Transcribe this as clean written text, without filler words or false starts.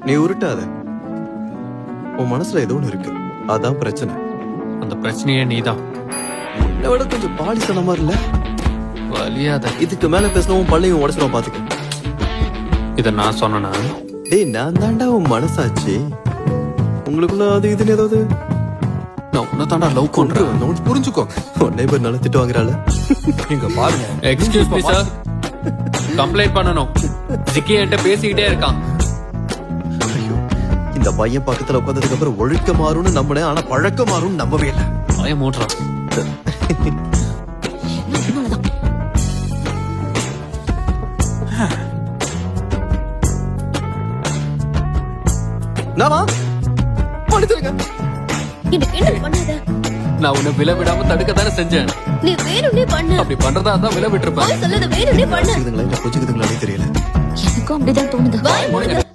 நீ உருட்டாத. உன் மனசுல ஏதோ ஒண்ணு இருக்கு, அதான் பிரச்சனை. அந்த பிரச்சனையே நீதான். என்னை விட கொஞ்சம் பாலிசனமா இல்ல. வலியாத. இதுக்கு மேல பேசினவும் பள்ளையும் உடச்சிடும் பாத்துக்க. இத நான் சொன்னா டேய், நான் தாண்டா உன் மனசாச்சு. உங்களுக்குள்ள அது இதுன்னு ஏதாவது நான் உன்னை தாண்டா லவ் பண்றேன். நோட் புரிஞ்சுக்கோ. உன் நeighbor நல்ல திட்டு வாங்குறாள். இங்க பாருங்க. எக்ஸ்கியூஸ் மீ சார், கம்ப்ளைண்ட் பண்ணணும். ஜிக்கி என்கிட்ட பேசிக்கிட்டே இருக்கான். ஐயோ, இந்த பையன் பக்கத்துல உட்கார்ந்ததுக்கு அப்புறம் ஒழுக்க மாறும்னு நம்பினேன், ஆனா பழக்கம் மாறும்னு நம்பவே இல்லை. வாய மூடுறான். நாமா மன்னிச்சிருங்க. என்ன பண்ணாத? நான் உன்னை விலை விடாம தடுக்க தானே செஞ்சேன். நீ வேணும்னே பண்ண. அப்படி பண்றதா இருந்தா விலை விட்டுருப்பேன். சொல்லது வேணும்னே பண்ண. புரிஞ்சுக்குதுங்களா இல்ல புரிஞ்சுக்குதுங்களானே தெரியல. எனக்கும் அப்படிதான் தோணுது.